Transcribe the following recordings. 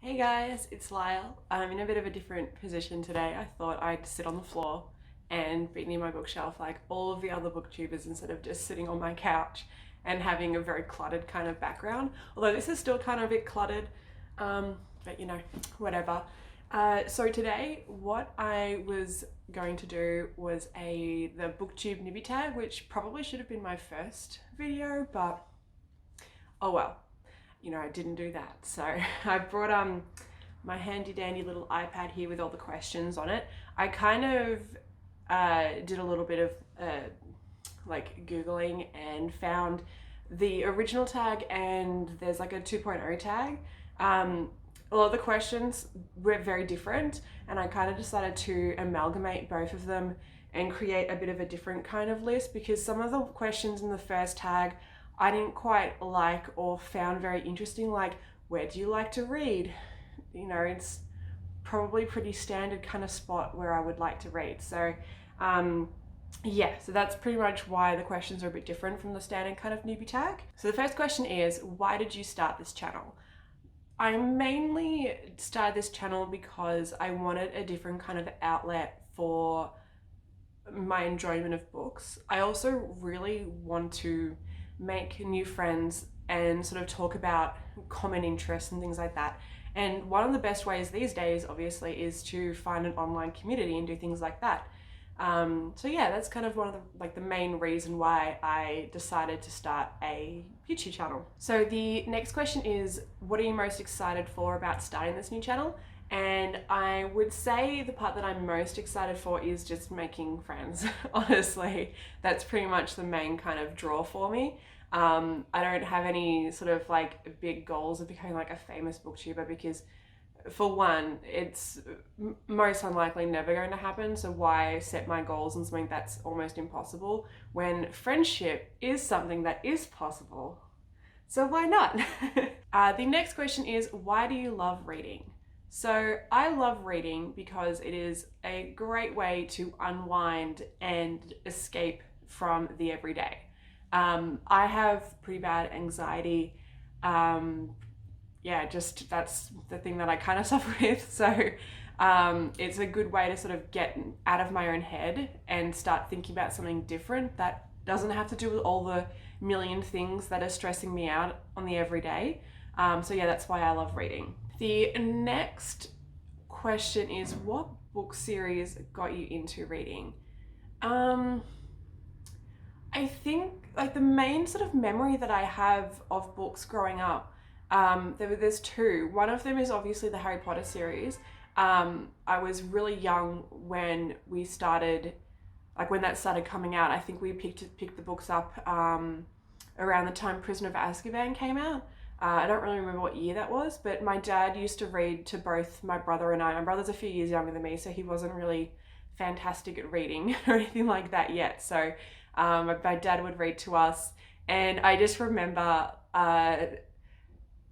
Hey guys, it's Lyle. I'm in a bit of a different position today. I thought I'd sit on the floor and be near my bookshelf like all of the other booktubers instead of just sitting on my couch and having a very cluttered kind of background. Although this is still kind of a bit cluttered, but whatever. So today, what I was going to do was the Booktube Newbie Tag, which probably should have been my first video, but oh well. I didn't do that. So I brought my handy dandy little iPad here with all the questions on it. I kind of did a little bit of like Googling and found the original tag, and there's like a 2.0 tag. A lot of the questions were very different, and I kind of decided to amalgamate both of them and create a bit of a different kind of list, because some of the questions in the first tag I didn't quite like or found very interesting, like where do you like to read? It's probably pretty standard kind of spot where I would like to read. So so that's pretty much why the questions are a bit different from the standard kind of newbie tag. So the first question is, why did you start this channel? I mainly started this channel because I wanted a different kind of outlet for my enjoyment of books. I also really want to make new friends and sort of talk about common interests and things like that. And one of the best ways these days, obviously, is to find an online community and do things like that. So yeah, that's kind of one of the main reason why I decided to start a YouTube channel. So the next question is, what are you most excited for about starting this new channel? And I would say the part that I'm most excited for is just making friends. Honestly, that's pretty much the main kind of draw for me. I don't have any sort of like big goals of becoming like a famous booktuber, because for one, it's most unlikely never going to happen. So why set my goals on something that's almost impossible when friendship is something that is possible? So why not? The next question is, why do you love reading? So I love reading because it is a great way to unwind and escape from the everyday. I have pretty bad anxiety. Just that's the thing that I kind of suffer with. So it's a good way to sort of get out of my own head and start thinking about something different that doesn't have to do with all the million things that are stressing me out on the everyday. That's why I love reading. The next question is, what book series got you into reading? I think like the main sort of memory that I have of books growing up, there's two. One of them is obviously the Harry Potter series. I was really young when we started, like when that started coming out. I think we picked the books up around the time Prisoner of Azkaban came out. I don't really remember what year that was, but my dad used to read to both my brother and I. My brother's a few years younger than me, so he wasn't really fantastic at reading or anything like that yet. So my dad would read to us, and I just remember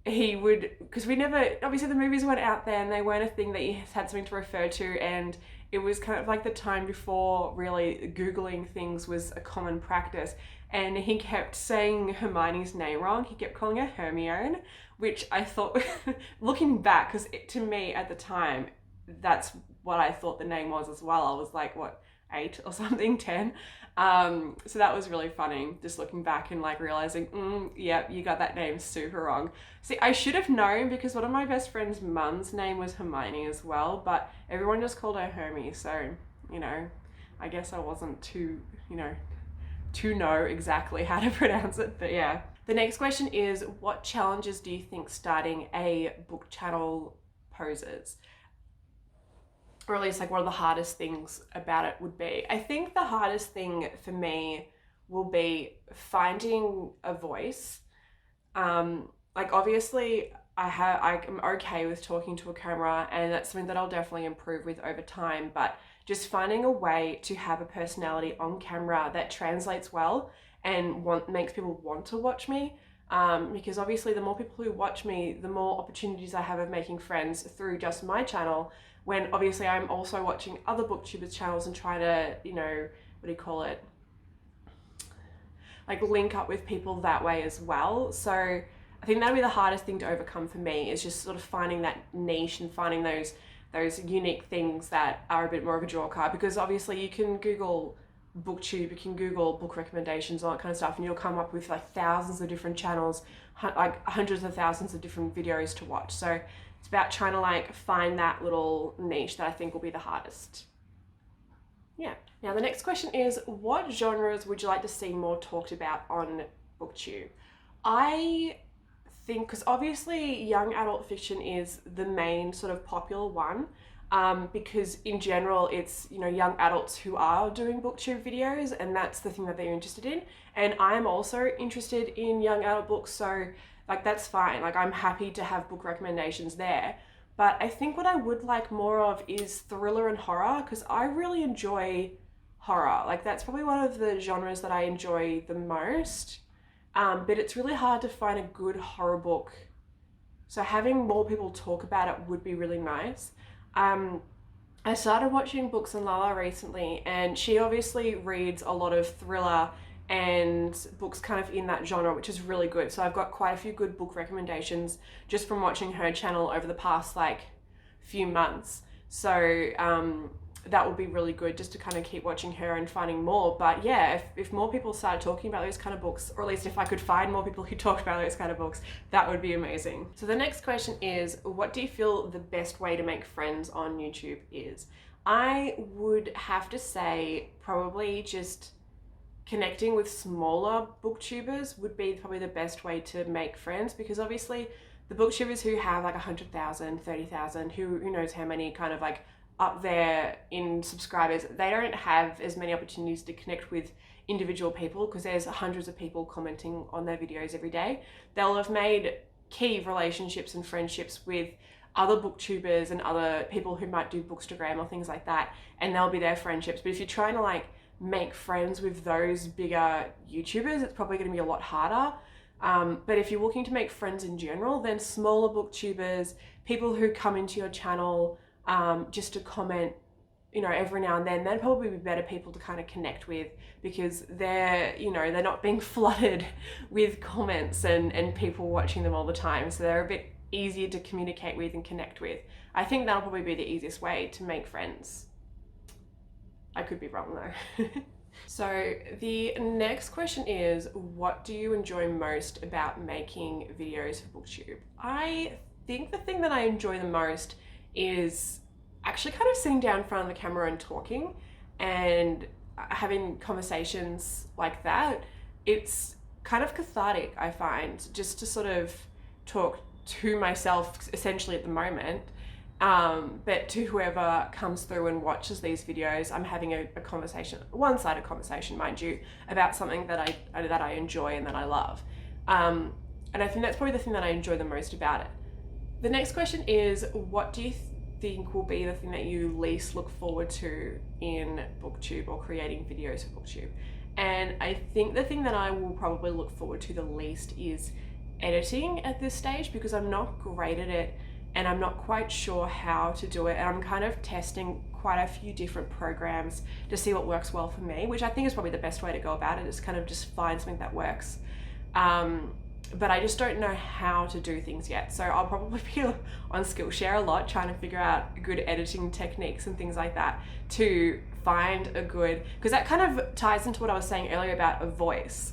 he would, because we never, obviously the movies weren't out there and they weren't a thing that you had something to refer to, and it was kind of like the time before really Googling things was a common practice, and he kept saying Hermione's name wrong. He kept calling her Hermione, which I thought, looking back, because to me at the time, that's what I thought the name was as well. I was like, what, 8 or something, 10. So that was really funny, just looking back and like realizing, yep, you got that name super wrong. See, I should have known, because one of my best friend's mum's name was Hermione as well, but everyone just called her Hermie. So, I guess I wasn't to know exactly how to pronounce it, but yeah. The next question is, what challenges do you think starting a book channel poses? Or at least like what are the hardest things about it would be. I think the hardest thing for me will be finding a voice. Like obviously I'm okay with talking to a camera, and that's something that I'll definitely improve with over time, but just finding a way to have a personality on camera that translates well and makes people want to watch me. Because obviously the more people who watch me, the more opportunities I have of making friends through just my channel, when obviously I'm also watching other booktubers channels and trying to, like link up with people that way as well. So I think that'll be the hardest thing to overcome for me, is just sort of finding that niche and finding those unique things that are a bit more of a draw card. Because obviously you can Google Booktube, you can Google book recommendations, all that kind of stuff, and you'll come up with like thousands of different channels, like hundreds of thousands of different videos to watch. So it's about trying to like find that little niche that I think will be the hardest. Yeah. Now the next question is, what genres would you like to see more talked about on Booktube? I think, because obviously young adult fiction is the main sort of popular one, because in general it's, you know, young adults who are doing Booktube videos, and that's the thing that they're interested in. And I'm also interested in young adult books, so like that's fine. Like I'm happy to have book recommendations there. But I think what I would like more of is thriller and horror, because I really enjoy horror. Like that's probably one of the genres that I enjoy the most. But it's really hard to find a good horror book. So having more people talk about it would be really nice. I started watching Books and Lala recently, and she obviously reads a lot of thriller and books kind of in that genre, which is really good. So I've got quite a few good book recommendations just from watching her channel over the past like few months. So that would be really good, just to kind of keep watching her and finding more. But yeah, if more people started talking about those kind of books, or at least if I could find more people who talk about those kind of books, that would be amazing. So the next question is, what do you feel the best way to make friends on YouTube is? I would have to say probably just connecting with smaller booktubers would be probably the best way to make friends, because obviously the booktubers who have like 100,000, 30,000, who knows how many kind of like up there in subscribers, they don't have as many opportunities to connect with individual people, because there's hundreds of people commenting on their videos every day. They'll have made key relationships and friendships with other booktubers and other people who might do Bookstagram or things like that, and they'll be their friendships. But if you're trying to like make friends with those bigger YouTubers, it's probably going to be a lot harder. But if you're looking to make friends in general, then smaller booktubers, people who come into your channel just to comment, you know, every now and then, they'd probably be better people to kind of connect with, because they're, you know, they're not being flooded with comments and people watching them all the time. So they're a bit easier to communicate with and connect with. I think that'll probably be the easiest way to make friends. I could be wrong though. So the next question is, what do you enjoy most about making videos for Booktube? I think the thing that I enjoy the most is actually kind of sitting down in front of the camera and talking and having conversations like that. It's kind of cathartic, I find, just to sort of talk to myself essentially at the moment. But to whoever comes through and watches these videos, I'm having a conversation, one-sided conversation, mind you, about something that I enjoy and that I love. And I think that's probably the thing that I enjoy the most about it. The next question is, what do you think will be the thing that you least look forward to in Booktube or creating videos for Booktube? And I think the thing that I will probably look forward to the least is editing at this stage, because I'm not great at it and I'm not quite sure how to do it, and I'm kind of testing quite a few different programs to see what works well for me, which I think is probably the best way to go about it, is kind of just find something that works. But I just don't know how to do things yet. So I'll probably be on Skillshare a lot, trying to figure out good editing techniques and things like that to find a good, because that kind of ties into what I was saying earlier about a voice.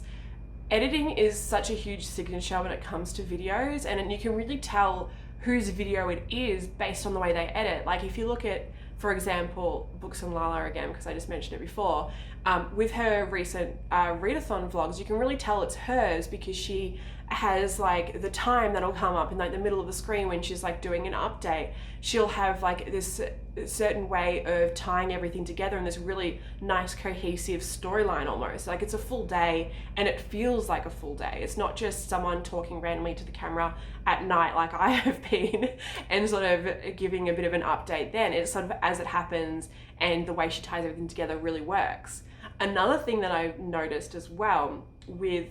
Editing is such a huge signature when it comes to videos, and you can really tell whose video it is based on the way they edit. Like if you look at, for example, Books and Lala again, because I just mentioned it before, with her recent readathon vlogs, you can really tell it's hers, because she has like the time that'll come up in like the middle of the screen when she's like doing an update. She'll have like this certain way of tying everything together in this really nice cohesive storyline almost. Like it's a full day and it feels like a full day. It's not just someone talking randomly to the camera at night like I have been and sort of giving a bit of an update then. It's sort of as it happens, and the way she ties everything together really works. Another thing that I've noticed as well with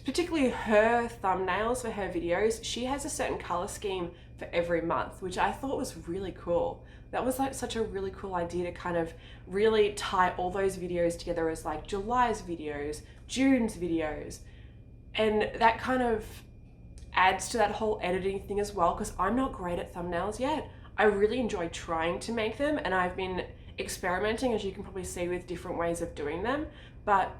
particularly her thumbnails for her videos, she has a certain color scheme for every month, which I thought was really cool. That was like such a really cool idea to kind of really tie all those videos together as like July's videos, June's videos. And that kind of adds to that whole editing thing as well, because I'm not great at thumbnails yet. I really enjoy trying to make them, and I've been experimenting, as you can probably see, with different ways of doing them, but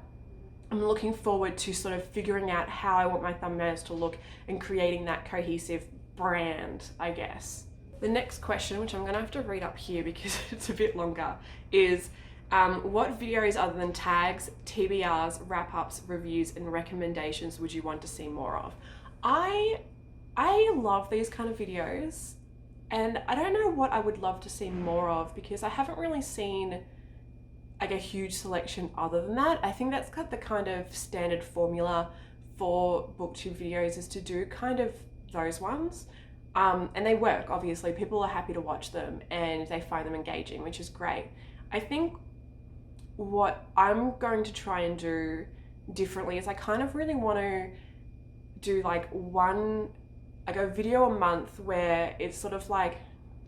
I'm looking forward to sort of figuring out how I want my thumbnails to look and creating that cohesive brand, I guess. The next question, which I'm gonna have to read up here because it's a bit longer, is what videos other than tags, TBRs, wrap-ups, reviews, and recommendations would you want to see more of? I love these kind of videos, and I don't know what I would love to see more of, because I haven't really seen like a huge selection other than that. I think that's got the kind of standard formula for booktube videos, is to do kind of those ones. And they work, obviously. People are happy to watch them and they find them engaging, which is great. I think what I'm going to try and do differently is I kind of really want to do like a video a month where it's sort of like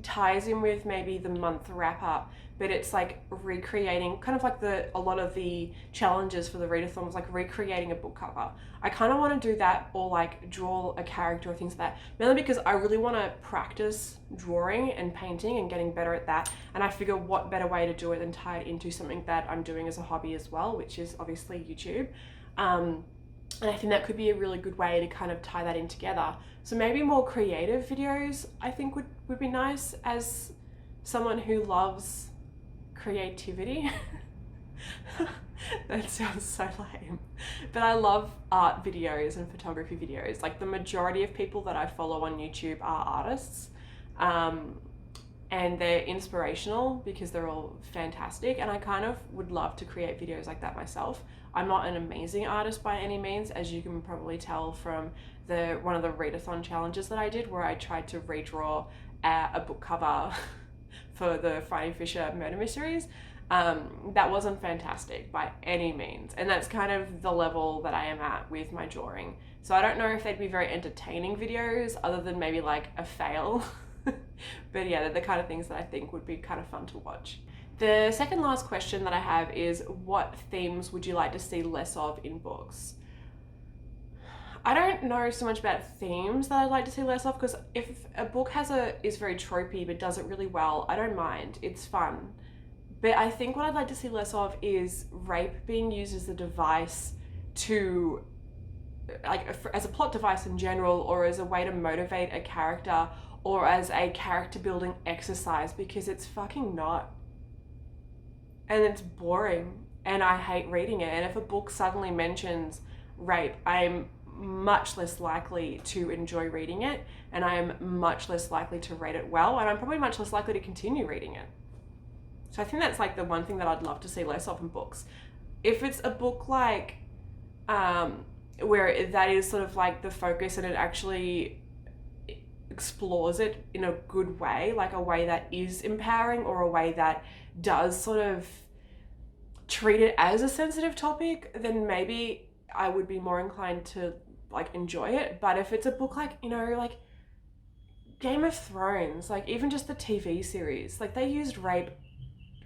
ties in with maybe the month wrap up, but it's like recreating kind of like a lot of the challenges for the readathon was like recreating a book cover. I kind of want to do that, or like draw a character or things like that, mainly because I really want to practice drawing and painting and getting better at that, and I figure what better way to do it than tie it into something that I'm doing as a hobby as well, which is obviously YouTube. And I think that could be a really good way to kind of tie that in together. So maybe more creative videos I think would be nice, as someone who loves creativity. That sounds so lame. But I love art videos and photography videos. Like, the majority of people that I follow on YouTube are artists. And they're inspirational because they're all fantastic, and I kind of would love to create videos like that myself. I'm not an amazing artist by any means, as you can probably tell from one of the readathon challenges that I did, where I tried to redraw a book cover for the Friday Fisher murder mysteries. That wasn't fantastic by any means, and that's kind of the level that I am at with my drawing. So I don't know if they'd be very entertaining videos other than maybe like a fail. But yeah, they're the kind of things that I think would be kind of fun to watch. The second last question that I have is, what themes would you like to see less of in books? I don't know so much about themes that I'd like to see less of, because if a book is very tropey but does it really well, I don't mind, it's fun. But I think what I'd like to see less of is rape being used as a device to, like, as a plot device in general, or as a way to motivate a character, or as a character building exercise, because it's fucking not. And it's boring, and I hate reading it. And if a book suddenly mentions rape, I'm much less likely to enjoy reading it, and I am much less likely to rate it well, and I'm probably much less likely to continue reading it. So I think that's like the one thing that I'd love to see less of in books. If it's a book like where that is sort of like the focus, and it actually explores it in a good way, like a way that is empowering, or a way that does sort of treat it as a sensitive topic, then maybe I would be more inclined to like enjoy it. But if it's a book like, you know, like Game of Thrones, like even just the TV series, like they used rape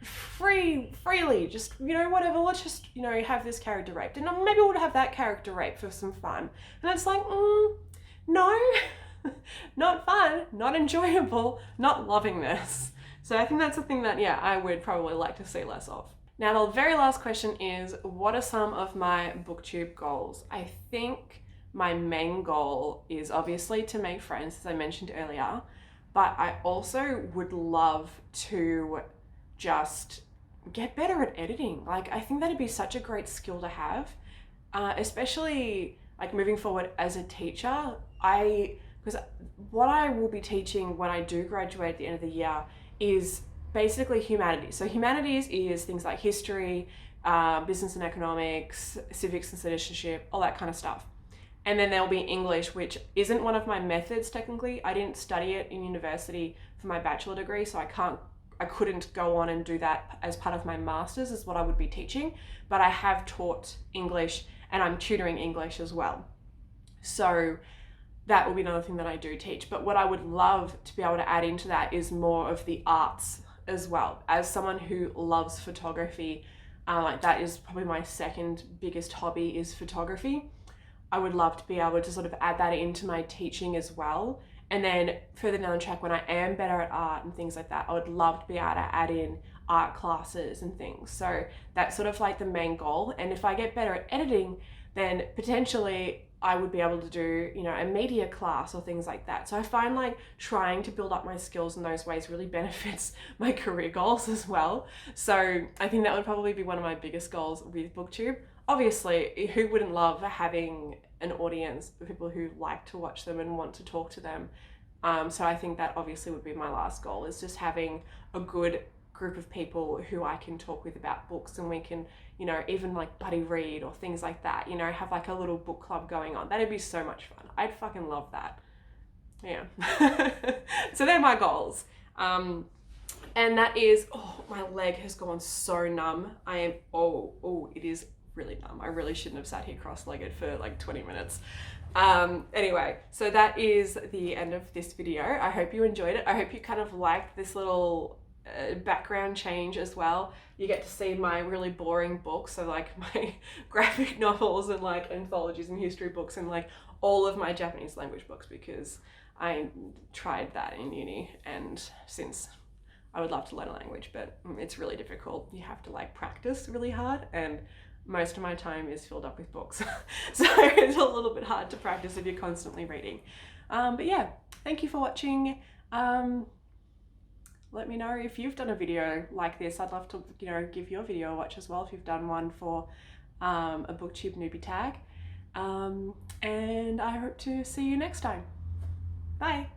freely, just, you know, whatever, let's just, you know, have this character raped, and maybe we'll have that character raped for some fun. And it's like, no. Not fun, not enjoyable, not loving this. So I think that's the thing that, yeah, I would probably like to see less of. Now, the very last question is, what are some of my booktube goals? I think my main goal is obviously to make friends, as I mentioned earlier, but I also would love to just get better at editing. Like, I think that'd be such a great skill to have, especially like moving forward as a teacher. Because what I will be teaching when I do graduate at the end of the year is basically humanities. So humanities is things like history, business and economics, civics and citizenship, all that kind of stuff. And then there'll be English, which isn't one of my methods technically. I didn't study it in university for my bachelor degree, so I couldn't go on and do that as part of my master's, is what I would be teaching. But I have taught English, and I'm tutoring English as well. So that will be another thing that I do teach. But what I would love to be able to add into that is more of the arts as well. As someone who loves photography, like that is probably my second biggest hobby, is photography. I would love to be able to sort of add that into my teaching as well. And then further down the track, when I am better at art and things like that, I would love to be able to add in art classes and things. So that's sort of like the main goal. And if I get better at editing, then potentially I would be able to do, you know, a media class or things like that. So I find like trying to build up my skills in those ways really benefits my career goals as well. So I think that would probably be one of my biggest goals with Booktube. Obviously, who wouldn't love having an audience of people who like to watch them and want to talk to them? So I think that obviously would be my last goal, is just having a good group of people who I can talk with about books, and we can, you know, even like buddy read or things like that, you know, have like a little book club going on. That'd be so much fun. I'd fucking love that. Yeah. So they're my goals. And that is, oh, my leg has gone so numb. I am, it is really numb. I really shouldn't have sat here cross-legged for like 20 minutes. Anyway, so that is the end of this video. I hope you enjoyed it. I hope you kind of liked this little background change as well. You get to see my really boring books, so like my graphic novels and like anthologies and history books and like all of my Japanese language books, because I tried that in uni, and since I would love to learn a language, but it's really difficult. You have to like practice really hard, and most of my time is filled up with books. So it's a little bit hard to practice if you're constantly reading. But yeah, thank you for watching. Let me know if you've done a video like this. I'd love to, you know, give your video a watch as well if you've done one for a Booktube Newbie Tag. And I hope to see you next time. Bye.